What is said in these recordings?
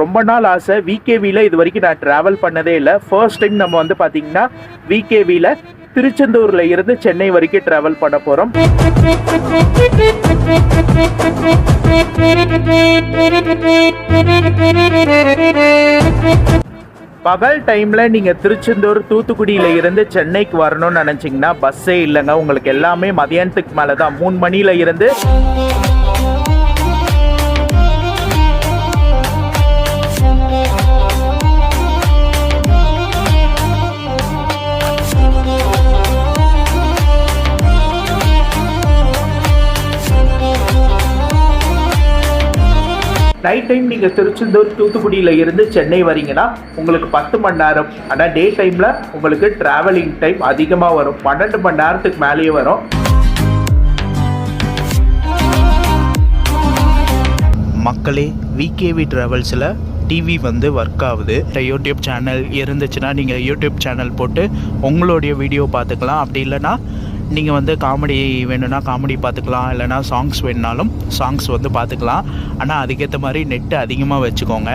ரொம்ப நாள் ஆசை. விகேவியில் இது வரைக்கும் நான் ட்ராவல் பண்ணதே இல்லை. ஃபர்ஸ்ட் டைம் நம்ம வந்து பார்த்தீங்கன்னா விகேவியில் திருச்செந்தூரில் இருந்து சென்னை வரைக்கும் ட்ராவல் பண்ண போகிறோம். பகல் டைமில் நீங்கள் திருச்செந்தூர் தூத்துக்குடியில் இருந்து சென்னைக்கு வரணும்னு நினச்சிங்கன்னா பஸ்ஸே இல்லைங்க. உங்களுக்கு எல்லாமே மதியானத்துக்கு மேலே தான். 3 மணியில் இருந்து நைட் டைம் நீங்கள் திருச்செந்தூர் தூத்துக்குடியில் இருந்து சென்னை வரீங்கன்னா உங்களுக்கு 10 மணி நேரம். ஆனால் டே டைமில் உங்களுக்கு ட்ராவலிங் டைம் அதிகமாக வரும். 12 மணி நேரத்துக்கு மேலேயே வரும். மக்களே, விகேவி ட்ராவல்ஸில் டிவி வந்து ஒர்க் ஆகுது. யூடியூப் சேனல் இருந்துச்சுன்னா நீங்கள் யூடியூப் சேனல் போட்டு உங்களுடைய வீடியோ பார்த்துக்கலாம். அப்படி இல்லைன்னா நீங்கள் வந்து காமெடி வேணும்னா காமெடி பார்த்துக்கலாம். இல்லைனா சாங்ஸ் வேணுனாலும் சாங்ஸ் வந்து பார்த்துக்கலாம். ஆனால் அதுக்கேற்ற மாதிரி நெட்டு அதிகமாக வச்சுக்கோங்க.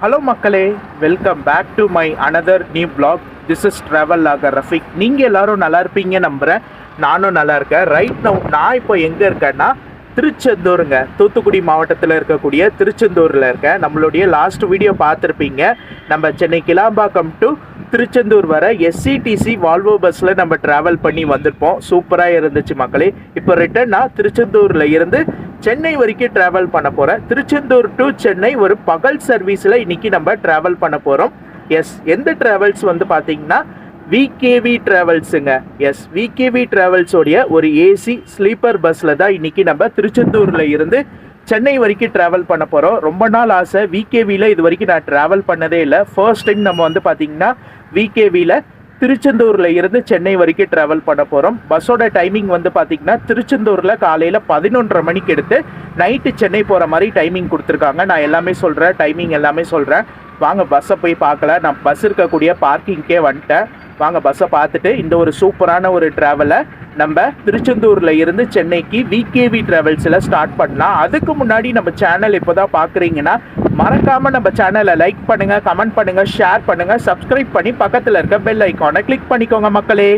ஹலோ மக்களே, welcome back to my another new blog. This is travel logger Rafiq. நீங்கள் எல்லோரும் நல்லா இருப்பீங்க நம்புகிறேன். நானும் நல்லா இருக்கேன். ரைட் நான் இப்போ எங்கே இருக்கேன்னா திருச்செந்தூருங்க. தூத்துக்குடி மாவட்டத்தில் இருக்கக்கூடிய திருச்செந்தூரில் இருக்கேன். நம்மளுடைய லாஸ்ட் வீடியோ பார்த்துருப்பீங்க. நம்ம சென்னை கிளாம்பாக்கம் டு திருச்செந்தூர் வர எஸ்சிடிசி வால்வோ பஸ்ஸில் நம்ம ட்ராவல் பண்ணி வந்திருப்போம். சூப்பராக இருந்துச்சு மக்களே. இப்போ ரிட்டர்னாக திருச்செந்தூரில் இருந்து சென்னை வரைக்கும் ட்ராவல் பண்ண போகிறேன். திருச்செந்தூர் டு சென்னை ஒரு பகல் சர்வீஸில் இன்றைக்கி நம்ம ட்ராவல் பண்ண போகிறோம். எஸ், எந்த ட்ராவல்ஸ் வந்து பார்த்தீங்கன்னா விகேவி ட்ராவல்ஸுங்க. எஸ், விகேவி ட்ராவல்ஸோடைய ஒரு ஏசி ஸ்லீப்பர் பஸ்ஸில் தான் இன்றைக்கி நம்ம திருச்செந்தூரில் இருந்து சென்னை வரைக்கும் ட்ராவல் பண்ண போகிறோம். ரொம்ப நாள் ஆசை. விகேவியில் இது வரைக்கும் நான் ட்ராவல் பண்ணதே இல்லை. ஃபர்ஸ்ட் டைம் நம்ம வந்து பார்த்திங்கன்னா விகேவியில் திருச்செந்தூரில் இருந்து சென்னை வரைக்கும் ட்ராவல் பண்ண போகிறோம். பஸ்ஸோட டைமிங் வந்து பார்த்திங்கன்னா திருச்செந்தூரில் காலையில் 11:30 மணிக்கு எடுத்து நைட்டு சென்னை போகிற மாதிரி டைமிங் கொடுத்துருக்காங்க. நான் எல்லாமே சொல்கிறேன், டைமிங் எல்லாமே சொல்கிறேன். வாங்க பஸ்ஸை போய் பார்க்கல. நான் பஸ் இருக்கக்கூடிய பார்க்கிங்க்கே வந்துட்டேன். வாங்க பஸ்ஸை பார்த்துட்டு இந்த ஒரு சூப்பரான ஒரு ட்ராவலை நம்ம திருச்செந்தூரில் இருந்து சென்னைக்கு விகேவி ட்ராவல்ஸில் ஸ்டார்ட் பண்ணலாம். அதுக்கு முன்னாடி நம்ம சேனல் இப்போ தான் பார்க்குறீங்கன்னா மறக்காமல் நம்ம சேனலை லைக் பண்ணுங்கள், கமெண்ட் பண்ணுங்கள், ஷேர் பண்ணுங்கள், சப்ஸ்கிரைப் பண்ணி பக்கத்தில் இருக்க பெல் ஐக்கானை கிளிக் பண்ணிக்கோங்க மக்களே.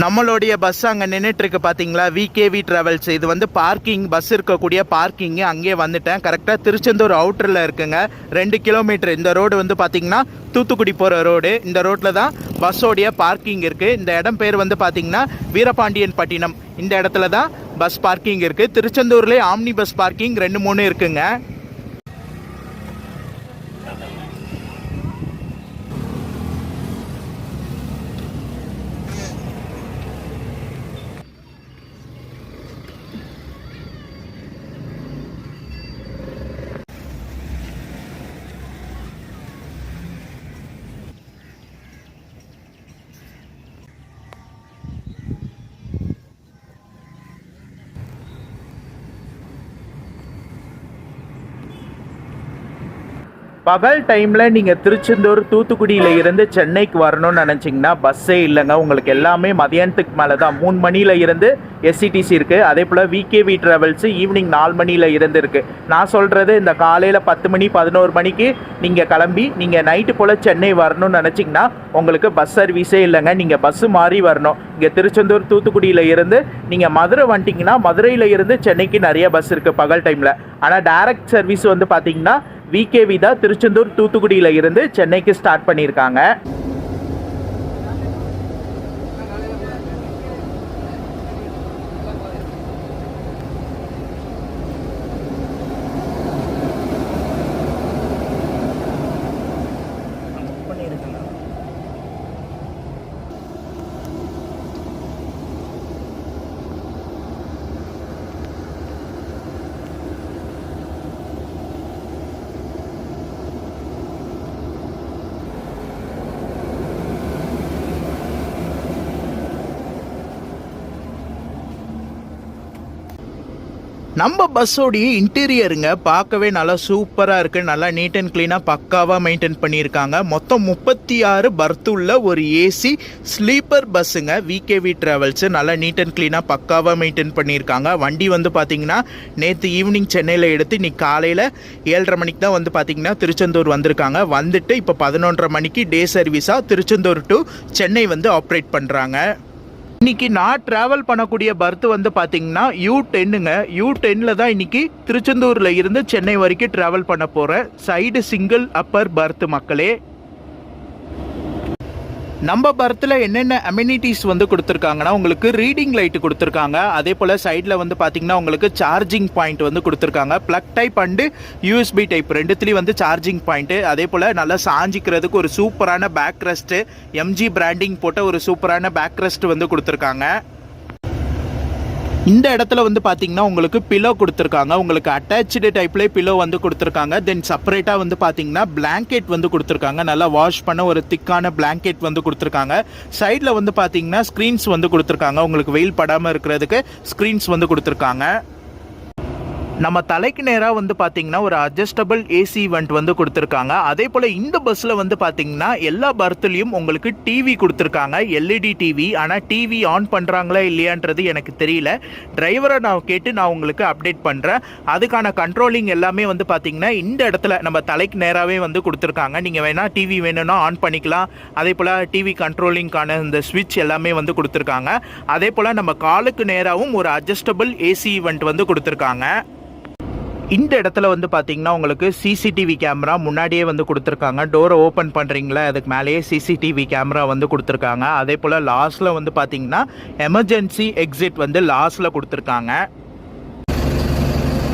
நம்மளுடைய பஸ் அங்கே நின்றுட்டுருக்கு பார்த்தீங்களா, விகேவி ட்ராவல்ஸ். இது வந்து பார்க்கிங், பஸ் இருக்கக்கூடிய பார்க்கிங்கு. அங்கேயே வந்துட்டேன். கரெக்டாக திருச்செந்தூர் அவுட்டரில் இருக்குங்க. 2 கிலோமீட்டர். இந்த ரோடு வந்து பார்த்திங்கன்னா தூத்துக்குடி போகிற ரோடு. இந்த ரோட்டில் தான் பஸ்ஸோடைய பார்க்கிங் இருக்குது. இந்த இடம் பேர் வந்து பார்த்திங்கன்னா வீரபாண்டியன் பட்டினம். இந்த இடத்துல தான் பஸ் பார்க்கிங் இருக்குது. திருச்செந்தூர்லேயே ஆம்னி பஸ் பார்க்கிங் 2-3 இருக்குங்க. பகல் டைமில் நீங்கள் திருச்செந்தூர் தூத்துக்குடியில் இருந்து சென்னைக்கு வரணும்னு நினச்சிங்கன்னா பஸ்ஸே இல்லைங்க. உங்களுக்கு எல்லாமே மதியானத்துக்கு மேலே தான். 3 மணியில் இருந்து எஸ்சிடிசி இருக்குது. அதே போல் விகேவி ட்ராவல்ஸு ஈவினிங் 4 மணியில் இருந்து இருக்குது. நான் சொல்கிறது இந்த காலையில் 10 மணி 11 மணிக்கு நீங்கள் கிளம்பி நீங்கள் நைட்டு போல் சென்னை வரணும்னு நினச்சிங்கன்னா உங்களுக்கு பஸ் சர்வீஸே இல்லைங்க. நீங்கள் பஸ்ஸு மாறி வரணும். இங்கே திருச்செந்தூர் தூத்துக்குடியில் இருந்து நீங்கள் மதுரை வந்துட்டிங்கன்னா மதுரையில் இருந்து சென்னைக்கு நிறைய பஸ் இருக்குது பகல் டைமில். ஆனால் டைரக்ட் சர்வீஸ் வந்து பார்த்திங்கன்னா விகேவி தான் திருச்செந்தூர் தூத்துக்குடியில் இருந்து சென்னைக்கு ஸ்டார்ட் பண்ணியிருக்காங்க. நம்ம பஸ்ஸோடைய இன்டீரியருங்க பார்க்கவே நல்லா சூப்பராக இருக்குது. நல்லா நீட் அண்ட் க்ளீனாக பக்காவாக மெயின்டைன் பண்ணியிருக்காங்க. மொத்தம் 36 பர்த் உள்ள ஒரு ஏசி ஸ்லீப்பர் பஸ்ஸுங்க விகேவி ட்ராவல்ஸு. நல்லா நீட் அண்ட் க்ளீனாக பக்காவாக மெயின்டைன் பண்ணியிருக்காங்க. வண்டி வந்து பார்த்திங்கன்னா நேற்று ஈவினிங் சென்னையில் எடுத்து இன்றைக்கி காலையில் 7:30 மணிக்கு தான் வந்து பார்த்திங்கன்னா திருச்செந்தூர் வந்திருக்காங்க. வந்துட்டு இப்போ 11:30 மணிக்கு டே சர்வீஸாக திருச்செந்தூர் டு சென்னை வந்து ஆப்ரேட் பண்ணுறாங்க. இன்னைக்கு நான் ட்ராவல் பண்ணக்கூடிய பர்த் வந்து பார்த்தீங்கன்னா U10ங்க. U10ல தான் இன்னைக்கு திருச்செந்தூரில் இருந்து சென்னை வரைக்கும் ட்ராவல் பண்ண போகிறேன். சைடு சிங்கிள் அப்பர் பர்த் மக்களே. நம்ம பர்த்தில் என்னென்ன அம்யூனிட்டிஸ் வந்து கொடுத்துருக்காங்கன்னா உங்களுக்கு ரீடிங் லைட்டு கொடுத்துருக்காங்க. அதே போல் சைடில் வந்து பார்த்தீங்கன்னா உங்களுக்கு சார்ஜிங் பாயிண்ட் வந்து கொடுத்துருக்காங்க. Plug type and USB type ரெண்டுத்துலேயும் வந்து சார்ஜிங் பாயிண்ட்டு. அதே போல் நல்லா சாஞ்சிக்கிறதுக்கு ஒரு சூப்பரான பேக் ரெஸ்ட்டு, MG பிராண்டிங் போட்ட ஒரு சூப்பரான பேக் ரெஸ்ட் வந்து கொடுத்துருக்காங்க. இந்த இடத்துல வந்து பார்த்தீங்கன்னா உங்களுக்கு பில்லோ கொடுத்துருக்காங்க. உங்களுக்கு அட்டாச்சு டைப்லேயே பில்லோ வந்து கொடுத்துருக்காங்க. தென் செப்பரேட்டாக வந்து பார்த்தீங்கன்னா பிளாங்கெட் வந்து கொடுத்துருக்காங்க. நல்லா வாஷ் பண்ண ஒரு திக்கான பிளாங்கெட் வந்து கொடுத்துருக்காங்க. சைடில் வந்து பார்த்தீங்கன்னா ஸ்க்ரீன்ஸ் வந்து கொடுத்துருக்காங்க. உங்களுக்கு வெயில் படாமல் இருக்கிறதுக்கு ஸ்க்ரீன்ஸ் வந்து கொடுத்துருக்காங்க. நம்ம தலைக்கு நேராக வந்து பார்த்தீங்கன்னா ஒரு அட்ஜஸ்டபிள் ஏசி வெண்ட் வந்து கொடுத்துருக்காங்க. அதே போல் இந்த பஸ்ஸில் வந்து பார்த்தீங்கன்னா எல்லா பர்த்லேயும் உங்களுக்கு டிவி கொடுத்துருக்காங்க, LED டிவி. ஆனால் டிவி ஆன் பண்ணுறாங்களா இல்லையான்றது எனக்கு தெரியல. டிரைவரை நான் கேட்டு நான் உங்களுக்கு அப்டேட் பண்ணுறேன். அதுக்கான கண்ட்ரோலிங் எல்லாமே வந்து பார்த்தீங்கன்னா இந்த இடத்துல நம்ம தலைக்கு நேராகவே வந்து கொடுத்துருக்காங்க. நீங்கள் வேணால் டிவி வேணும்னா ஆன் பண்ணிக்கலாம். அதே போல் டிவி கண்ட்ரோலிங்கான இந்த ஸ்விட்ச் எல்லாமே வந்து கொடுத்துருக்காங்க. அதே போல் நம்ம காலுக்கு நேராகவும் ஒரு அட்ஜஸ்டபிள் ஏசி வெண்ட் வந்து கொடுத்துருக்காங்க. இந்த இடத்துல வந்து பார்த்தீங்கன்னா உங்களுக்கு CCTV கேமரா முன்னாடியே வந்து கொடுத்துருக்காங்க. டோரை ஓப்பன் பண்ணுறீங்களா அதுக்கு மேலேயே CCTV கேமரா வந்து கொடுத்துருக்காங்க. அதே போல் லாஸ்ட்டில் வந்து பார்த்தீங்கன்னா எமர்ஜென்சி எக்ஸிட் வந்து லாஸ்ட்டில் கொடுத்துருக்காங்க.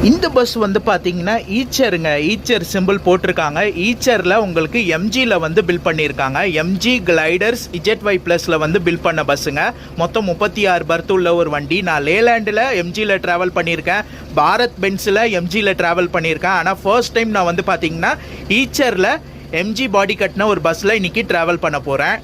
இந்த பஸ் வந்து பார்த்தீங்கன்னா ஈச்சர் சிம்பிள் போட்டிருக்காங்க. ஈச்சரில் உங்களுக்கு MGயில் வந்து பில் பண்ணியிருக்காங்க. MG கிளைடர்ஸ் ZY+ல வந்து பில் பண்ண பஸ்ஸுங்க. மொத்தம் 36 பர்த் உள்ள ஒரு வண்டி. நான் லேலாண்டில் MGயில் ட்ராவல் பண்ணியிருக்கேன், பாரத் பென்ஸில் MGயில் ட்ராவல் பண்ணியிருக்கேன். ஆனால் ஃபர்ஸ்ட் டைம் நான் வந்து பார்த்தீங்கன்னா ஈச்சரில் MG பாடி கட்டின ஒரு பஸ்ஸில் இன்றைக்கி ட்ராவல் பண்ண போகிறேன்.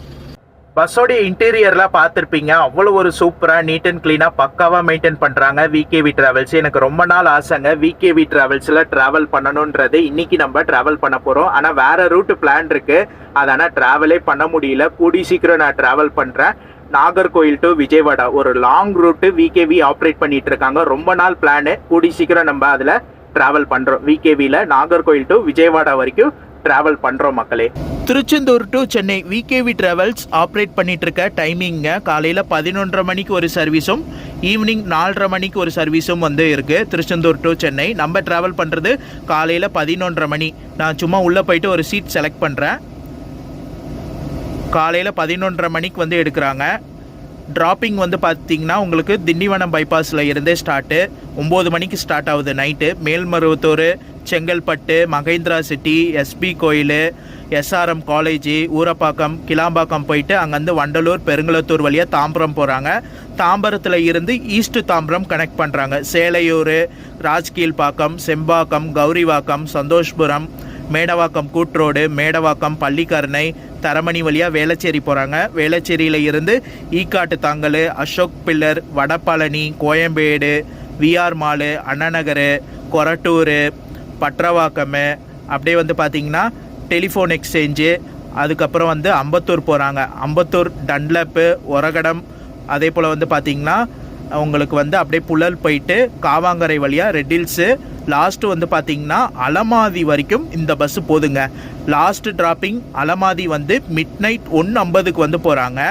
பஸ்ஸோடைய இன்டீரியர்லாம் பார்த்துருப்பீங்க. அவ்வளோ ஒரு சூப்பராக நீட் அண்ட் க்ளீனாக பக்காவாக மெயின்டைன் பண்ணுறாங்க விகேவி ட்ராவல்ஸ். எனக்கு ரொம்ப நாள் ஆசைங்க விகேவி ட்ராவல்ஸில் ட்ராவல் பண்ணணுன்றது. இன்றைக்கி நம்ம ட்ராவல் பண்ண போகிறோம். ஆனால் வேறு ரூட்டு பிளான் இருக்குது. அதனால் ட்ராவலே பண்ண முடியல. கூடி சீக்கிரம் நான் ட்ராவல் பண்ணுறேன். நாகர்கோயில் டு விஜயவாடா ஒரு லாங் ரூட்டு விகேவி ஆப்ரேட் பண்ணிட்டு இருக்காங்க. ரொம்ப நாள் பிளானு. கூடி சீக்கிரம் நம்ம அதில் ட்ராவல் பண்ணுறோம். விகேவியில் நாகர்கோயில் டு விஜயவாடா வரைக்கும் ட்ராவல் பண்ணுறோம் மக்களே. Tiruchendur to Chennai VKV travels operate பண்ணிட்டு இருக்க டைமிங்க காலையில் 11:30 மணிக்கு ஒரு சர்வீஸும் ஈவினிங் 4:30 மணிக்கு ஒரு சர்வீஸும் வந்து இருக்குது. திருச்செந்தூர் டு சென்னை நம்ம ட்ராவல் பண்ணுறது காலையில் 11:30 மணி. நான் சும்மா உள்ளே போயிட்டு ஒரு சீட் செலக்ட் பண்ணுறேன். காலையில் 11:30 மணிக்கு வந்து எடுக்கிறாங்க. ட்ராப்பிங் வந்து பார்த்தீங்கன்னா உங்களுக்கு திண்டிவனம் பைபாஸில் இருந்தே ஸ்டார்ட்டு. 9 மணிக்கு ஸ்டார்ட் ஆகுது night. Melmaruvathur, Chengalpattu, Mahindra city, SB கோயில், SRM காலேஜ், ஊரப்பாக்கம், கிளாம்பாக்கம் போயிட்டு அங்கேருந்து வண்டலூர், பெருங்குளத்தூர் வழியாக தாம்பரம் போகிறாங்க. தாம்பரத்தில் இருந்து ஈஸ்ட் தாம்பரம் கனெக்ட் பண்ணுறாங்க. சேலையூர், ராஜ்கீழ்பாக்கம், செம்பாக்கம், கௌரிவாக்கம், சந்தோஷ்புரம், மேடவாக்கம் கூட்ரோடு, மேடவாக்கம், பள்ளிக்கரணை, தரமணி வழியாக வேளச்சேரி போகிறாங்க. வேளச்சேரியில் இருந்து Ekkattu Thangal, Ashok Pillar, Vadapalani, Koyambedu, VR mall, Annanagar, Korattur, Pattaravakkam, அப்படியே வந்து பார்த்திங்கன்னா டெலிஃபோன் எக்ஸ்சேஞ்சு, அதுக்கப்புறம் வந்து அம்பத்தூர் போகிறாங்க. அம்பத்தூர், டன்லப்பு, ஒரகடம், அதே போல் வந்து பார்த்திங்கன்னா உங்களுக்கு வந்து அப்படியே புழல் போயிட்டு காவாங்கரை வழியாக ரெட் ஹில்ஸு, லாஸ்ட்டு வந்து பார்த்திங்கன்னா அலமாதி வரைக்கும் இந்த பஸ்ஸு போதுங்க. லாஸ்ட்டு ட்ராப்பிங் அலமாதி வந்து மிட்நைட் 1:50க்கு வந்து போகிறாங்க.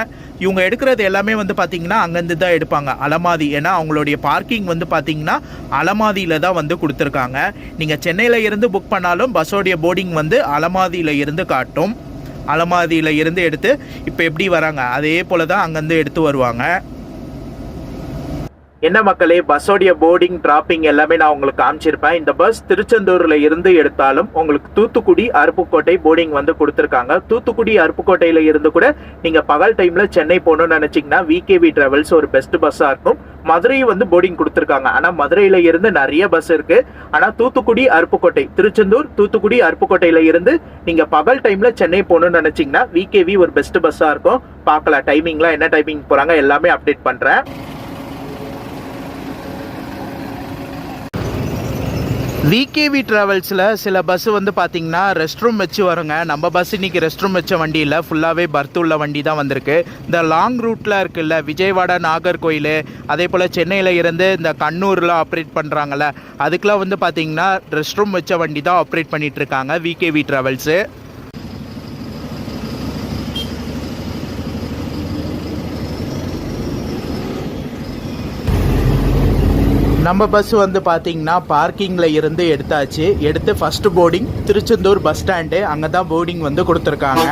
இவங்க எடுக்கிறது எல்லாமே வந்து பார்த்திங்கன்னா அங்கேருந்து தான் எடுப்பாங்க அலமாதி. ஏன்னா அவங்களுடைய பார்க்கிங் வந்து பார்த்திங்கன்னா அலமாதியில் தான் வந்து கொடுத்துருக்காங்க. நீங்கள் சென்னையில் இருந்து புக் பண்ணாலும் பஸ்ஸோடைய போர்டிங் வந்து அலமாதியில் இருந்து காட்டும். அலமாதியில் இருந்து எடுத்து இப்போ எப்படி வராங்க அதே போல் தான் அங்கேருந்து எடுத்து வருவாங்க. என்ன மக்களே, பஸ்ஸோடைய போர்டிங் டிராப்பிங் எல்லாமே நான் உங்களுக்கு காமிச்சிருப்பேன். இந்த பஸ் திருச்செந்தூர்ல இருந்து எடுத்தாலும் உங்களுக்கு தூத்துக்குடி, அருப்புக்கோட்டை போர்டிங் வந்து கொடுத்துருக்காங்க. தூத்துக்குடி, அருப்புக்கோட்டையில இருந்து கூட நீங்க பகல் டைம்ல சென்னை போகணும்னு நினைச்சீங்கன்னா விகேவி டிராவல்ஸ் ஒரு பெஸ்ட் பஸ்ஸா இருக்கும். மதுரையும் வந்து போர்டிங் கொடுத்துருக்காங்க. ஆனா மதுரையில இருந்து நிறைய பஸ் இருக்கு. ஆனா தூத்துக்குடி, அருப்புக்கோட்டை, திருச்செந்தூர், தூத்துக்குடி, அருப்புக்கோட்டையில இருந்து நீங்க பகல் டைம்ல சென்னை போகணும்னு நினைச்சீங்கன்னா விகேவி ஒரு பெஸ்ட் பஸ்ஸா இருக்கும். பார்க்கலாம் டைமிங்லாம் என்ன டைமிங் போறாங்க எல்லாமே அப்டேட் பண்றேன். விகேவி ட்ராவல்ஸில் சில பஸ்ஸு வந்து பார்த்திங்கன்னா ரெஸ்ட் ரூம் வச்சு வருங்க. நம்ம பஸ் இன்றைக்கி ரெஸ்ட் ரூம் வச்ச வண்டி இல்லை, ஃபுல்லாகவே பர்த் உள்ள வண்டி தான் வந்திருக்கு. இந்த லாங் ரூட்டில் இருக்குல்ல, விஜயவாடா, நாகர்கோயில், அதே போல் சென்னையில் இருந்து இந்த கண்ணூரில் ஆப்ரேட் பண்ணுறாங்கள்ல, அதுக்கெலாம் வந்து பார்த்திங்கன்னா ரெஸ்ட் ரூம் வச்ச வண்டி தான் ஆப்ரேட் பண்ணிகிட்ருக்காங்க விகேவி ட்ராவல்ஸு. நம்ம பஸ் வந்து பார்த்திங்கன்னா பார்க்கிங்கில் இருந்து எடுத்தாச்சு. எடுத்து first boarding Tiruchendur bus stand, அங்கே தான் போர்டிங் வந்து கொடுத்துருக்காங்க.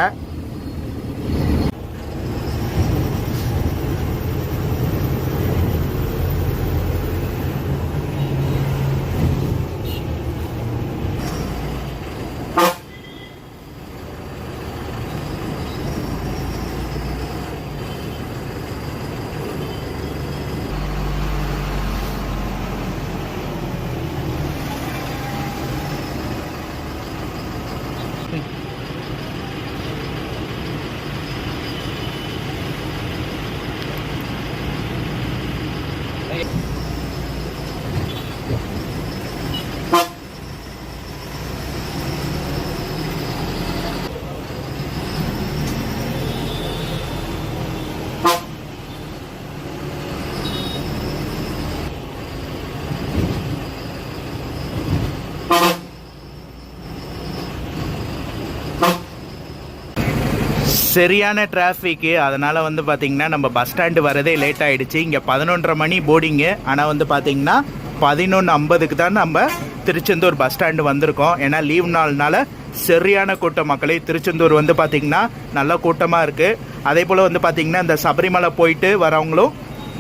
சரியான டிராஃபிக்கு, அதனால் வந்து பார்த்திங்கன்னா நம்ம பஸ் ஸ்டாண்டு வரதே லேட் ஆகிடுச்சு. இங்கே 11:30 மணி போர்டிங்கு, ஆனால் வந்து பார்த்திங்கன்னா 11:50க்கு தான் நம்ம திருச்செந்தூர் பஸ் ஸ்டாண்டு வந்திருக்கோம். ஏன்னா லீவ் நாள்னால சரியான கூட்டம் மக்களே. திருச்செந்தூர் வந்து பார்த்திங்கன்னா நல்ல கூட்டமாக இருக்குது. அதே போல் வந்து பார்த்திங்கன்னா இந்த சபரிமலை போயிட்டு வரவங்களும்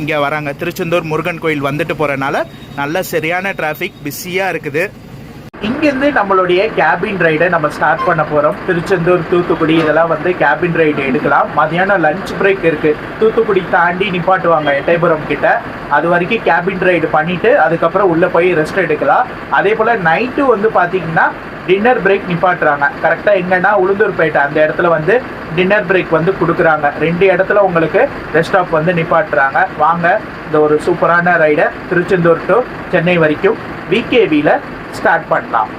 இங்கே வராங்க. திருச்செந்தூர் முருகன் கோயில் வந்துட்டு போகிறனால நல்ல சரியான டிராஃபிக் பிஸியாக இருக்குது. இங்கேருந்து நம்மளுடைய கேபின் ரைடை நம்ம ஸ்டார்ட் பண்ண போகிறோம். திருச்செந்தூர், தூத்துக்குடி இதெல்லாம் வந்து கேபின் ரைடு எடுக்கலாம். மதியானம் லஞ்ச் பிரேக் இருக்குது. தூத்துக்குடி தாண்டி நிப்பாட்டுவாங்க எட்டயபுரம் கிட்ட. அது வரைக்கும் கேபின் ரைடு பண்ணிவிட்டு அதுக்கப்புறம் உள்ளே போய் ரெஸ்ட் எடுக்கலாம். அதே போல் நைட்டு வந்து பார்த்திங்கன்னா டின்னர் பிரேக் நிப்பாட்டுறாங்க. கரெக்டாக எங்கன்னா உளுந்தூர்பேட்டை அந்த இடத்துல வந்து டின்னர் பிரேக் வந்து கொடுக்குறாங்க. 2 இடத்துல உங்களுக்கு ரெஸ்ட் ஸ்டாப் வந்து நிப்பாட்டுறாங்க. வாங்க இந்த ஒரு சூப்பரான ரைடை திருச்செந்தூர் டு சென்னை வரைக்கும் விகேவியில் ஸ்டார்ட் பண்ணலாம்.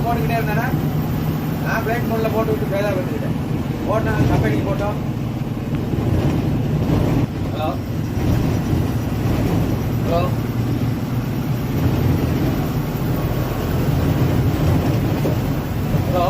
போட்டுக்கிட்டே இருந்தேன்னா நான் பிளைட் மோடில் போட்டு விட்டு ஃபெயிலாக வந்துக்கிட்டேன். போட்டேன் கம்பெனிக்கு போட்டோம். ஹலோ ஹலோ ஹலோ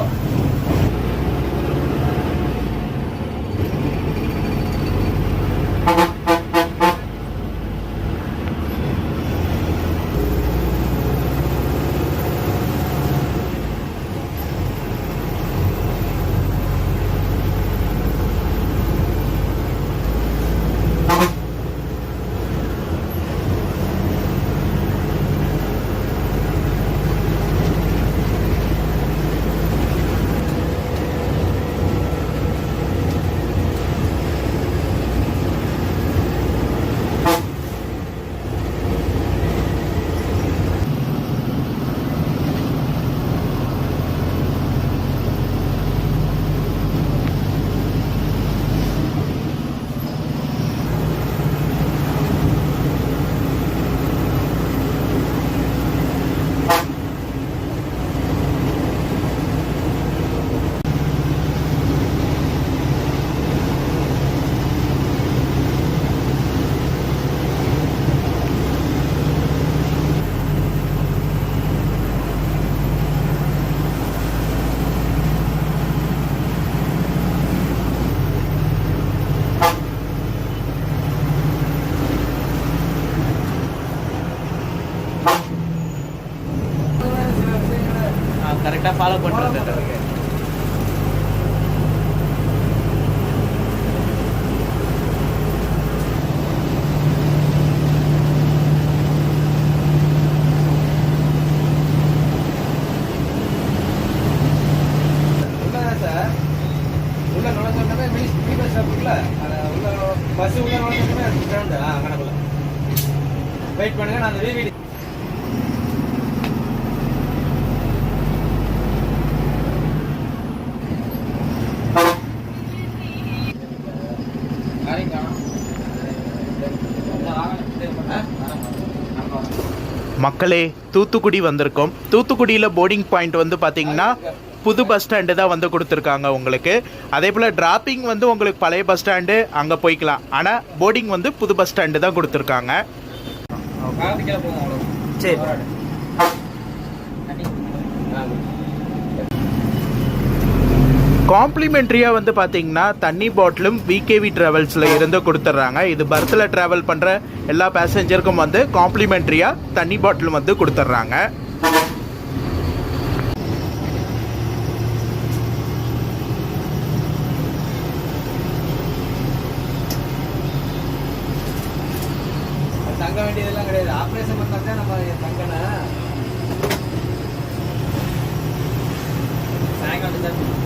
ஃபாலோ பண்ணுறது. வெயிட் பண்ணுங்க, நான் அந்த வீடு மக்களே, தூத்துக்குடி வந்திருக்கோம். தூத்துக்குடியில் போர்டிங் பாயிண்ட் வந்து பார்த்தீங்கன்னா புது பஸ் ஸ்டாண்டு தான் வந்து கொடுத்துருக்காங்க உங்களுக்கு. அதே போல் டிராப்பிங் வந்து உங்களுக்கு பழைய பஸ் ஸ்டாண்டு அங்கே போய்க்கலாம். ஆனால் போர்டிங் வந்து புது பஸ் ஸ்டாண்டு தான் கொடுத்துருக்காங்க. சரி, காம்ப்ளிமெண்ட்ரியாக வந்து பார்த்தீங்கன்னா தண்ணி பாட்டிலும் விகேவி ட்ராவல்ஸில் இருந்து கொடுத்துட்றாங்க. இது பர்த்தில் ட்ராவல் பண்ணுற எல்லா பேசஞ்சருக்கும் வந்து காம்ப்ளிமெண்ட்ரியாக தண்ணி பாட்டிலும் வந்து கொடுத்துட்றாங்க. தங்க வேண்டியதெல்லாம் கிடையாது. ஆப்ரேஷன் பண்ணா நம்ம தங்கணும். சாயங்காலம்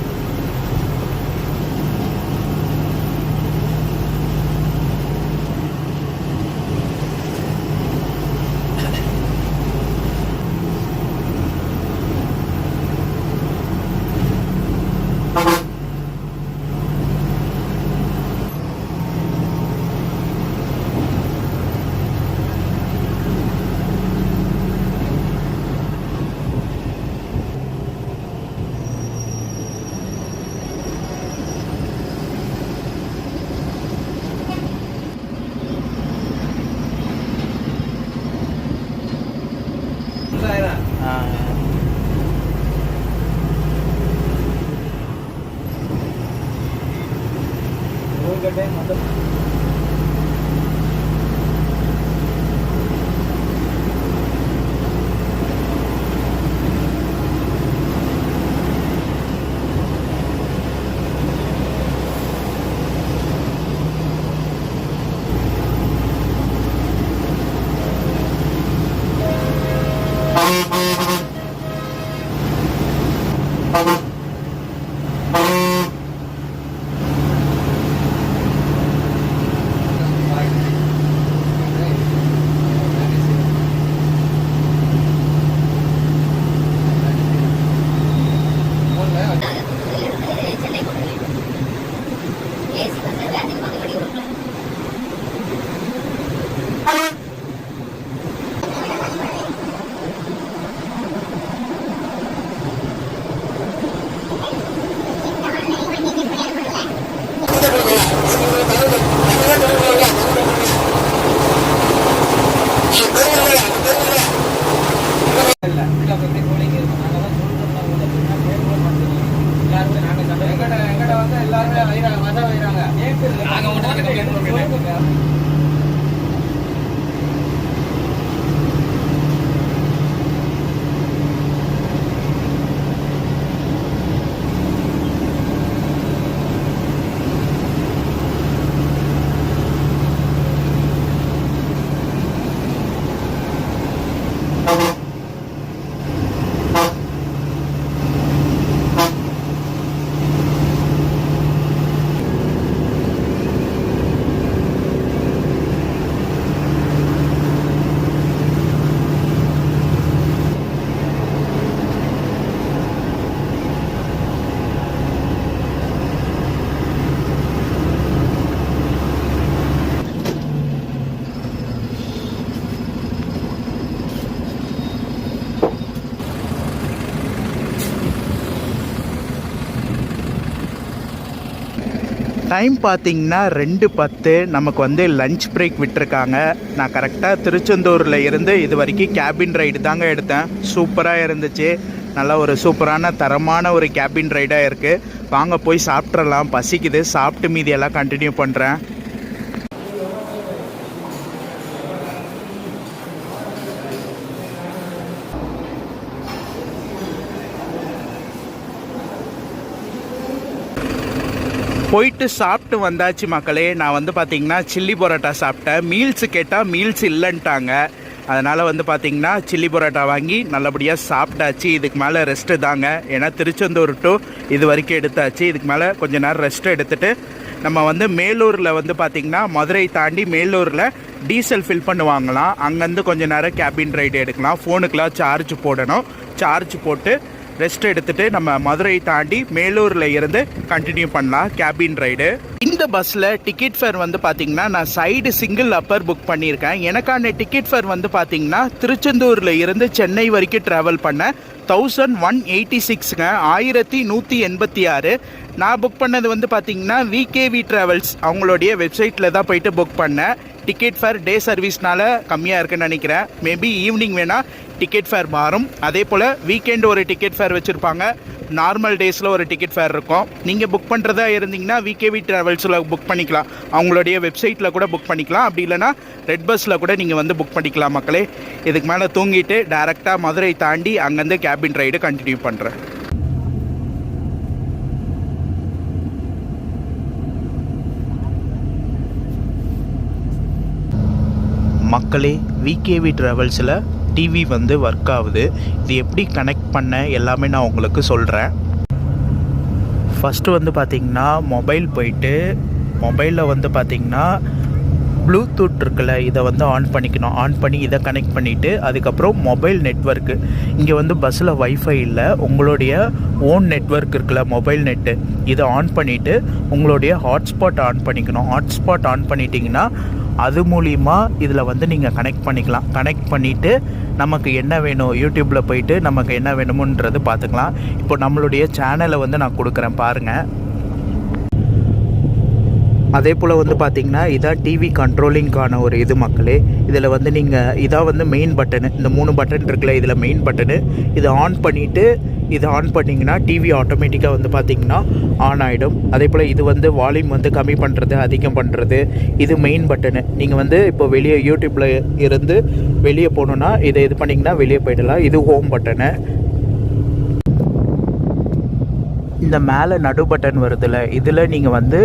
டைம் பார்த்தீங்கன்னா 2:10. நமக்கு வந்து லஞ்ச் பிரேக் விட்டுருக்காங்க. நான் கரெக்டாக திருச்செந்தூரில் இருந்து இது வரைக்கும் கேபின் ரைடு தாங்க எடுத்தேன். சூப்பராக இருந்துச்சு. நல்லா ஒரு சூப்பரான தரமான ஒரு கேபின் ரைடாக இருக்குது. வாங்க போய் சாப்பிட்றலாம். பசிக்குது. சாப்பிட்டு மீதியெல்லாம் கண்டினியூ பண்ணுறேன். போயிட்டு சாப்பிட்டு வந்தாச்சு மக்களே. நான் வந்து பார்த்திங்கன்னா சில்லி பரோட்டா சாப்பிட்டேன். மீல்ஸு கேட்டால் மீல்ஸ் இல்லைன்ட்டாங்க. அதனால் வந்து பார்த்திங்கன்னா சில்லி பரோட்டா வாங்கி நல்லபடியாக சாப்பிட்டாச்சு. இதுக்கு மேலே ரெஸ்ட்டு தாங்க. ஏன்னா திருச்செந்தூர் டு இது வரைக்கும் எடுத்தாச்சு. இதுக்கு மேலே கொஞ்சம் நேரம் ரெஸ்ட்டு எடுத்துகிட்டு நம்ம வந்து மேலூரில் வந்து பார்த்திங்கன்னா மதுரை தாண்டி மேலூரில் டீசல் ஃபில் பண்ணுவாங்களாம். அங்கேருந்து கொஞ்சம் நேரம் கேபின் ரைடு எடுக்கலாம். ஃபோனுக்கெலாம் சார்ஜ் போடணும். சார்ஜ் போட்டு ரெஸ்ட் எடுத்துகிட்டு நம்ம மதுரை தாண்டி மேலூரில் இருந்து கண்டினியூ பண்ணலாம் கேபின் ரைடு. இந்த பஸ்ஸில் டிக்கெட் ஃபேர் வந்து பார்த்திங்கன்னா நான் சைடு சிங்கிள் அப்பர் புக் பண்ணியிருக்கேன். எனக்கான டிக்கெட் ஃபேர் வந்து பார்த்திங்கன்னா திருச்செந்தூரில் இருந்து சென்னை வரைக்கும் ட்ராவல் பண்ண 1186ங்க, 1186. நான் புக் பண்ணது வந்து பார்த்திங்கன்னா விகேவி ட்ராவல்ஸ் அவங்களுடைய வெப்சைட்டில் தான் போயிட்டு புக் பண்ணேன். டிக்கெட் ஃபேர் டே சர்வீஸ்னால கம்மியாக இருக்குன்னு நினைக்கிறேன். மேபி ஈவினிங் வேணால் டிக்கெட் ஃபேர் மாறும். அதே போல் வீக்கெண்டு ஒரு டிக்கெட் ஃபேர் வச்சுருப்பாங்க. நார்மல் டேஸில் ஒரு டிக்கெட் ஃபேர் இருக்கும். நீங்கள் புக் பண்ணுறதா இருந்தீங்கன்னா விகேவி ட்ராவல்ஸில் புக் பண்ணிக்கலாம். அவங்களுடைய வெப்சைட்டில் கூட புக் பண்ணிக்கலாம். அப்படி இல்லைனா ரெட் பஸ்ஸில் கூட நீங்கள் வந்து புக் பண்ணிக்கலாம் மக்களே. இதுக்கு மேலே தூங்கிட்டு டேரெக்டாக மதுரை தாண்டி அங்கேருந்து கேபின் ரைடு கண்டினியூ பண்ணுறேன். மக்களே, விகேவி ட்ராவல்ஸில் டிவி வந்து ஒர்க் ஆகுது. இது எப்படி கனெக்ட் பண்ண எல்லாமே நான் உங்களுக்கு சொல்கிறேன். ஃபஸ்ட்டு வந்து பார்த்திங்கன்னா மொபைல் போயிட்டு மொபைலில் வந்து பார்த்திங்கன்னா ப்ளூடூத் இருக்குல்ல, இதை வந்து ஆன் பண்ணிக்கணும். ஆன் பண்ணி இதை கனெக்ட் பண்ணிவிட்டு அதுக்கப்புறம் மொபைல் நெட்வொர்க்கு இங்கே வந்து பஸ்ஸில் வைஃபை இல்லை, உங்களுடைய ஓன் நெட்வொர்க் இருக்குல்ல மொபைல் நெட்டு, இதை ஆன் பண்ணிவிட்டு உங்களுடைய ஹாட்ஸ்பாட் ஆன் பண்ணிக்கணும். ஹாட்ஸ்பாட் ஆன் பண்ணிட்டீங்கன்னா அது மூலிமா இதில் வந்து நீங்கள் கனெக்ட் பண்ணிக்கலாம். கனெக்ட் பண்ணிவிட்டு நமக்கு என்ன வேணும் யூடியூப்பில் போயிட்டு நமக்கு என்ன வேணுமுன்றது பார்த்துக்கலாம். இப்போ நம்மளுடைய சேனலை வந்து நான் கொடுக்குறேன் பாருங்கள். அதே போல் வந்து பார்த்திங்கன்னா இதான் டிவி கண்ட்ரோலிங்கான ஒரு இது மக்களே. இதில் வந்து நீங்கள் இதான் வந்து மெயின் பட்டனு. இந்த 3 பட்டன் இருக்குல்ல, இதில் மெயின் பட்டனு. இதை ஆன் பண்ணிவிட்டு இதை ஆன் பண்ணிங்கன்னா டிவி ஆட்டோமேட்டிக்காக வந்து பார்த்திங்கன்னா ஆன் ஆகிடும். அதே போல் இது வந்து வால்யூம் வந்து கம்மி பண்ணுறது அதிகம் பண்ணுறது, இது மெயின் பட்டனு. நீங்கள் வந்து இப்போ வெளியே யூடியூப்பில் இருந்து வெளியே போகணுன்னா இதை இது பண்ணிங்கன்னா வெளியே போயிடலாம். இது ஹோம் பட்டனு. இந்த மேலே நடு பட்டன் வருதுல்ல, இதில் நீங்கள் வந்து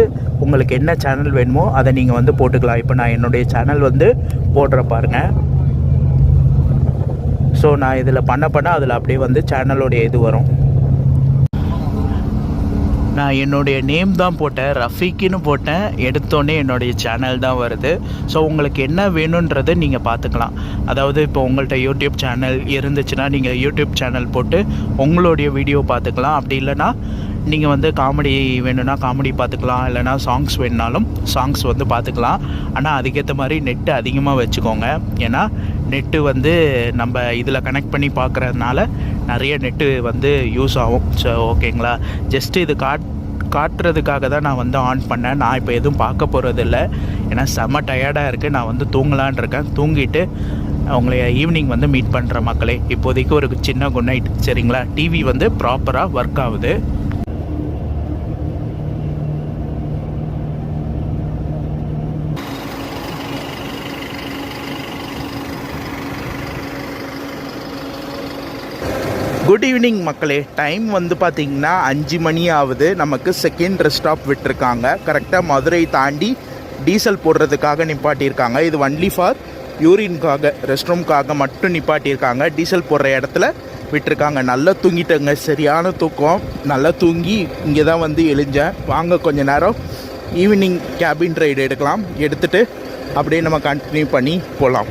உங்களுக்கு என்ன சேனல் வேணுமோ அதை நீங்கள் வந்து போட்டுக்கலாம். இப்போ நான் என்னுடைய சேனல் வந்து போடுற பாருங்கள். ஸோ நான் இதில் பண்ண அதில் அப்படியே வந்து சேனலோடைய இது வரும். நான் என்னுடைய நேம் தான் போட்டேன், ரஃபீக்குன்னு போட்டேன். எடுத்தோடனே என்னுடைய சேனல் தான் வருது. ஸோ உங்களுக்கு என்ன வேணுன்றதை நீங்கள் பார்த்துக்கலாம். அதாவது இப்போ உங்கள்கிட்ட யூடியூப் சேனல் இருந்துச்சுன்னா நீங்கள் யூடியூப் சேனல் போட்டு உங்களுடைய வீடியோ பார்த்துக்கலாம். அப்படி இல்லைனா நீங்கள் வந்து காமெடி வேணும்னா காமெடி பார்த்துக்கலாம். இல்லைனா சாங்ஸ் வேணுனாலும் சாங்ஸ் வந்து பார்த்துக்கலாம். ஆனால் அதுக்கேற்ற மாதிரி நெட்டு அதிகமாக வச்சுக்கோங்க. ஏன்னா நெட்டு வந்து நம்ம இதில் கனெக்ட் பண்ணி பார்க்குறதுனால நிறைய நெட்டு வந்து யூஸ் ஆகும். ஸோ ஓகேங்களா, ஜஸ்ட்டு இது காட்டுறதுக்காக தான் நான் வந்து ஆன் பண்ணேன். நான் இப்போ எதுவும் பார்க்க போகிறதில்ல. ஏன்னா செம்ம டயர்டாக இருக்குது. நான் வந்து தூங்கலான் இருக்கேன். தூங்கிட்டு அவங்கள ஈவினிங் வந்து மீட் பண்ணுற மக்களே. இப்போதைக்கு ஒரு சின்ன குட் நைட். சரிங்களா, டிவி வந்து ப்ராப்பராக ஒர்க் ஆகுது. குட் ஈவினிங் மக்களே. டைம் வந்து பார்த்திங்கன்னா 5 மணி ஆகுது. நமக்கு செகண்ட் ரெஸ்ட் ஸ்டாப் விட்டுருக்காங்க. கரெக்டாக மதுரை தாண்டி டீசல் போடுறதுக்காக நிப்பாட்டியிருக்காங்க. இது ஒன்லி ஃபார் யூரின்காக, ரெஸ்ட் ரூம்காக மட்டும் நிப்பாட்டியிருக்காங்க. டீசல் போடுற இடத்துல விட்டுருக்காங்க. நல்லா தூங்கிட்டேங்க, சரியான தூக்கம். நல்லா தூங்கி இங்கே தான் வந்து எழுஞ்சேன். வாங்க கொஞ்சம் நேரம் ஈவினிங் கேபின் ரைடு எடுக்கலாம். எடுத்துகிட்டு அப்படியே நம்ம கண்டினியூ பண்ணி போகலாம்.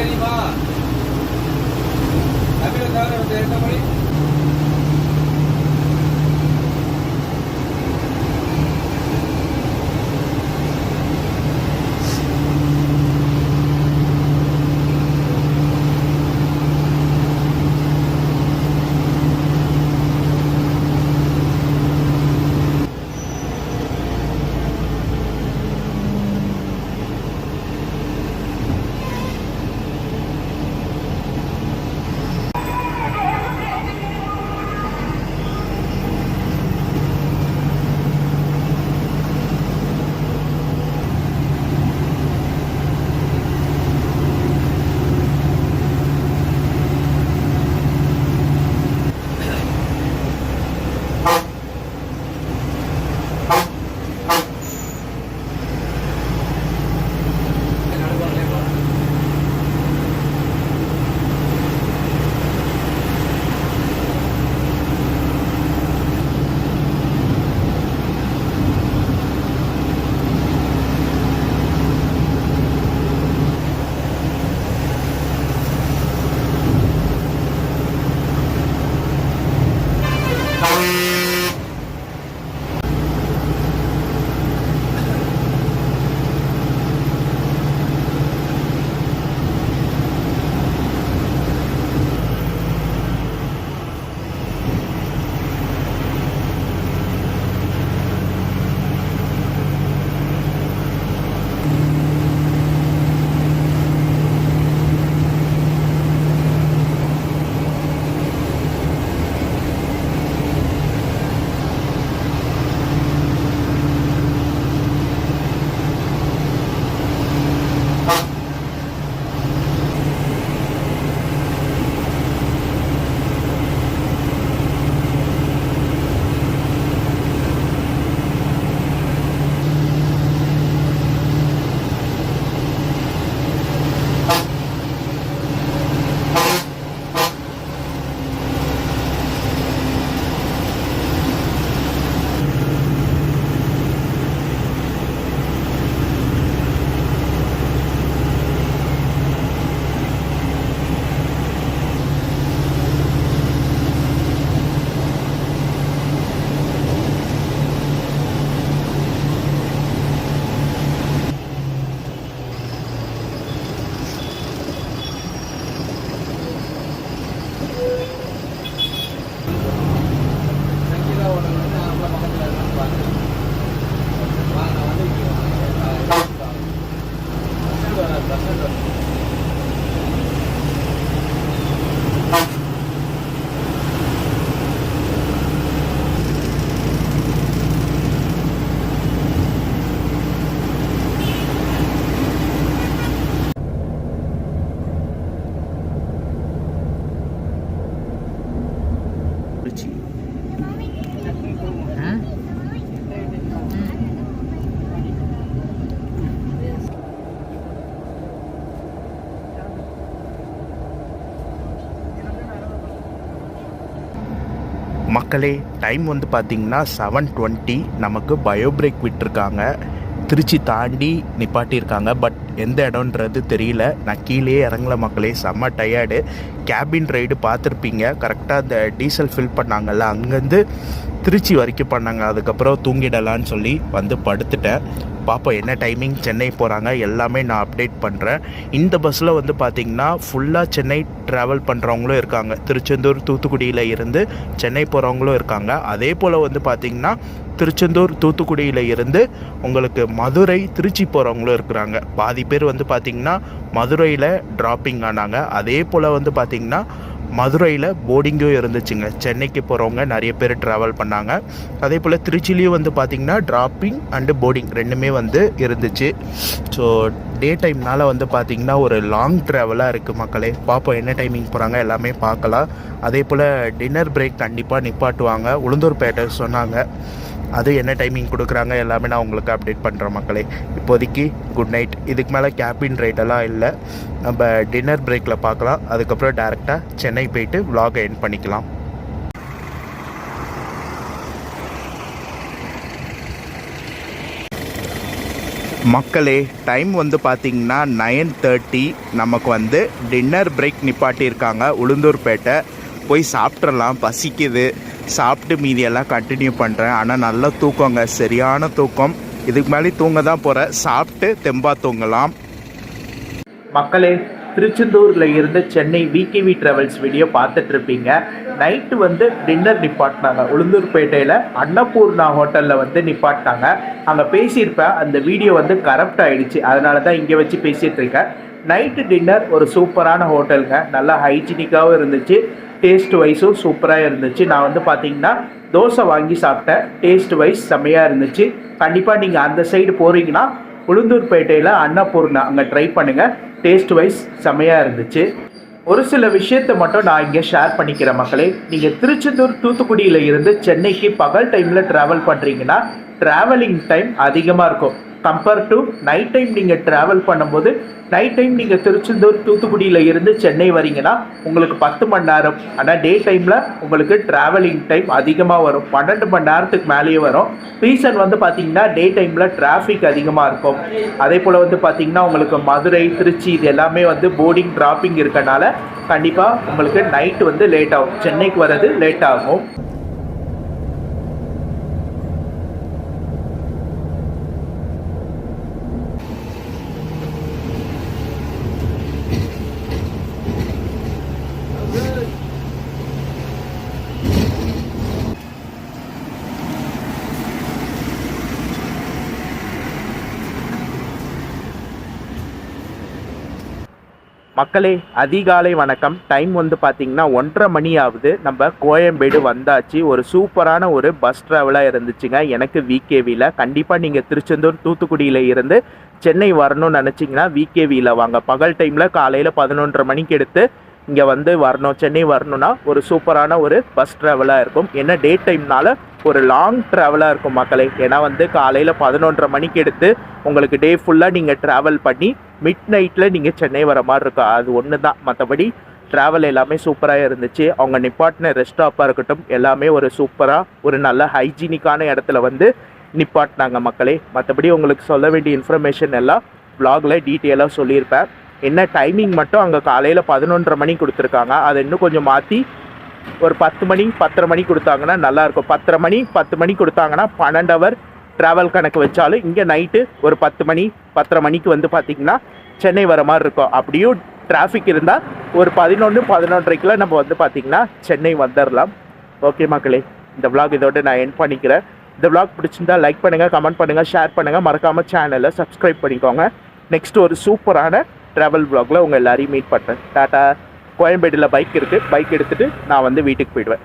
தெரியுமா? வந்து என்ன மணி திருச்சி. மக்களே டைம் வந்து பார்த்திங்கன்னா 7:20. நமக்கு பயோ பிரேக் விட்டுருக்காங்க. திருச்சி தாண்டி நிப்பாட்டியிருக்காங்க. பட் எந்த இடம்ன்றது தெரியல. நான் கீழே இறங்கல மக்களே, செம்ம டயர்டு. கேபின் ரைடு பார்த்துருப்பீங்க. கரெக்டாக அந்த டீசல் ஃபில் பண்ணாங்கல்ல, அங்கேருந்து திருச்சி வரைக்கும் பண்ணாங்க. அதுக்கப்புறம் தூங்கிடலான்னு சொல்லி வந்து படுத்துட்டேன். பார்ப்போம் என்ன டைமிங் சென்னை போகிறாங்க எல்லாமே நான் அப்டேட் பண்ணுறேன். இந்த பஸ்ஸில் வந்து பார்த்திங்கன்னா ஃபுல்லாக சென்னை ட்ராவல் பண்ணுறவங்களும் இருக்காங்க. திருச்செந்தூர் தூத்துக்குடியில் இருந்து சென்னை போகிறவங்களும் இருக்காங்க. அதே போல் வந்து பார்த்திங்கன்னா திருச்செந்தூர் தூத்துக்குடியில் இருந்து உங்களுக்கு மதுரை திருச்சி போகிறவங்களும் இருக்கிறாங்க. பாதி பேர் வந்து பார்த்திங்கன்னா மதுரையில் ட்ராப்பிங் ஆனாங்க. அதே போல் வந்து பார்த்திங்கன்னா மதுரையில் போர்டிங்கும் இருந்துச்சுங்க. சென்னைக்கு போகிறவங்க நிறைய பேர் ட்ராவல் பண்ணாங்க. அதே போல் திருச்சிலையும் வந்து பார்த்திங்கன்னா ட்ராப்பிங் அண்டு போர்டிங் ரெண்டுமே வந்து இருந்துச்சு. ஸோ டே டைம்னால் வந்து பார்த்திங்கன்னா ஒரு லாங் ட்ராவலாக இருக்குது மக்களே. பார்ப்போம் என்ன டைமிங் போகிறாங்க எல்லாமே பார்க்கலாம். அதே போல் டின்னர் பிரேக் கண்டிப்பாக நிப்பாட்டுவாங்க. உளுந்தூர்பேட்டை சொன்னாங்க. அது என்ன டைமிங் கொடுக்குறாங்க எல்லாமே நான் உங்களுக்கு அப்டேட் பண்ணுறேன் மக்களே. இப்போதைக்கு குட் நைட். இதுக்கு மேலே கேபின் ரைட்டெல்லாம் இல்லை. நம்ம டின்னர் பிரேக்கில் பார்க்கலாம். அதுக்கப்புறம் டேரெக்டாக சென்னை போயிட்டு vlog-ஐ எண்ட் பண்ணிக்கலாம். மக்களே டைம் வந்து பார்த்திங்கன்னா 9:30. நமக்கு வந்து டின்னர் பிரேக் நிப்பாட்டியிருக்காங்க உளுந்தூர்பேட்டை. போய் சாப்பிட்றலாம், பசிக்குது. சாப்பிட்டு மீதியெல்லாம் கண்டினியூ பண்ணுறேன். ஆனால் நல்ல தூக்கங்க, சரியான தூக்கம். இதுக்கு மேலே தூங்க தான் போகிறேன். சாப்பிட்டு தெம்பா தூங்கலாம். மக்களே, திருச்செந்தூரில் இருந்து சென்னை விகேவி ட்ராவல்ஸ் வீடியோ பார்த்துட்டு இருப்பீங்க. நைட்டு வந்து டின்னர் நிப்பாட்டினாங்க உளுந்தூர்பேட்டையில் அன்னபூர்ணா ஹோட்டலில் வந்து நிப்பாட்டினாங்க. அங்கே பேசியிருப்பேன், அந்த வீடியோ வந்து கரப்ட் ஆகிடுச்சு, அதனால தான் இங்கே வச்சு பேசிகிட்டு இருக்கேன். நைட்டு டின்னர் ஒரு சூப்பரான ஹோட்டலுங்க, நல்லா ஹைஜீனிக்காகவும் இருந்துச்சு, டேஸ்ட் வைஸும் சூப்பராக இருந்துச்சு. நான் வந்து பார்த்தீங்கன்னா தோசை வாங்கி சாப்பிட்டேன், டேஸ்ட் வைஸ் செம்மையாக இருந்துச்சு. கண்டிப்பாக நீங்கள் அந்த சைடு போகிறீங்கன்னா உளுந்தூர்பேட்டையில் அன்னபூர்ணா அங்கே ட்ரை பண்ணுங்கள், டேஸ்ட் வைஸ் செம்மையாக இருந்துச்சு. ஒரு சில விஷயத்தை மட்டும் நான் இங்கே ஷேர் பண்ணிக்கிறேன் மக்களே. நீங்கள் திருச்செந்தூர் தூத்துக்குடியில் இருந்து சென்னைக்கு பகல் டைமில் ட்ராவல் பண்ணுறீங்கன்னா ட்ராவலிங் டைம் அதிகமாக இருக்கும். கம்பேர் டு நைட் டைம் நீங்கள் ட்ராவல் பண்ணும்போது, நைட் டைம் நீங்கள் திருச்செந்தூர் தூத்துக்குடியில் இருந்து சென்னை வரீங்கன்னா உங்களுக்கு 10 மணி நேரம். ஆனால் டே டைமில் உங்களுக்கு ட்ராவலிங் டைம் அதிகமாக வரும், 12 மணி நேரத்துக்கு மேலேயே வரும். ரீசன் வந்து பார்த்தீங்கன்னா டே டைமில் டிராஃபிக் அதிகமாக இருக்கும். அதே போல் வந்து பார்த்தீங்கன்னா உங்களுக்கு மதுரை, திருச்சி இது எல்லாமே வந்து போர்டிங் டிராப்பிங் இருக்கனால கண்டிப்பாக உங்களுக்கு நைட்டு வந்து லேட் ஆகும், சென்னைக்கு வர்றது லேட் ஆகும். மக்களே, அதிகாலை வணக்கம். டைம் வந்து பார்த்திங்கன்னா 1:30 மணி ஆகுது. நம்ம கோயம்பேடு வந்தாச்சு. ஒரு சூப்பரான ஒரு பஸ் ட்ராவலாக இருந்துச்சுங்க எனக்கு விகேவியில். கண்டிப்பாக நீங்கள் திருச்செந்தூர் தூத்துக்குடியில் இருந்து சென்னை வரணும்னு நினச்சிங்கன்னா விகேவியில் வாங்க. பகல் டைமில் காலையில் 11:30 மணிக்கு எடுத்து இங்கே வந்து வரணும், சென்னை வரணும்னா ஒரு சூப்பரான ஒரு பஸ் ட்ராவலாக இருக்கும். ஏன்னா டே டைம்னால ஒரு லாங் ட்ராவலாக இருக்கும் மக்களே. ஏன்னா வந்து காலையில் 11:30 மணிக்கு எடுத்து உங்களுக்கு டே ஃபுல்லாக நீங்கள் ட்ராவல் பண்ணி மிட் நைட்டில் நீங்கள் சென்னை வர மாதிரி இருக்கும். அது ஒன்று தான், மற்றபடி ட்ராவல் எல்லாமே சூப்பராக இருந்துச்சு. அவங்க நிப்பாட்டின ரெஸ்ட் ஸ்டாப்பாக இருக்கட்டும் எல்லாமே ஒரு சூப்பராக ஒரு நல்ல ஹைஜீனிக்கான இடத்துல வந்து நிப்பாட்டினாங்க மக்களே. மற்றபடி உங்களுக்கு சொல்ல வேண்டிய இன்ஃபர்மேஷன் எல்லாம் வ்ளாகில் டீட்டெயிலாக சொல்லியிருப்பேன். என்ன டைமிங் மட்டும் அங்கே காலையில் 11:30 மணி கொடுத்துருக்காங்க, அதை இன்னும் கொஞ்சம் மாற்றி ஒரு 10 மணி 10:30 மணி கொடுத்தாங்கன்னா நல்லாயிருக்கும். 10:30 மணி 10 மணி கொடுத்தாங்கன்னா 12 ஹவர் ட்ராவல் கணக்கு வச்சாலும் இங்கே நைட்டு ஒரு 10 மணி 10:30 மணிக்கு வந்து பார்த்திங்கன்னா சென்னை வர மாதிரி இருக்கும். அப்படியும் டிராஃபிக் இருந்தால் ஒரு 11 11:30 நம்ம வந்து பார்த்திங்கன்னா சென்னை வந்துடலாம். ஓகே மக்களே, இந்த vlog இதோட நான் எண்ட் பண்ணிக்கிறேன். இந்த vlog பிடிச்சிருந்தா லைக் பண்ணுங்கள், கமெண்ட் பண்ணுங்கள், ஷேர் பண்ணுங்கள், மறக்காமல் சேனலை சப்ஸ்கிரைப் பண்ணிக்கோங்க. நெக்ஸ்ட் ஒரு சூப்பரான ட்ராவல் vlogல உங்கள் எல்லாரையும் மீட் பண்ணுறேன். டாட்டா. கோயம்பேடில் பைக் இருக்குது, பைக் எடுத்துகிட்டு நான் வந்து வீட்டுக்கு போயிடுவேன்.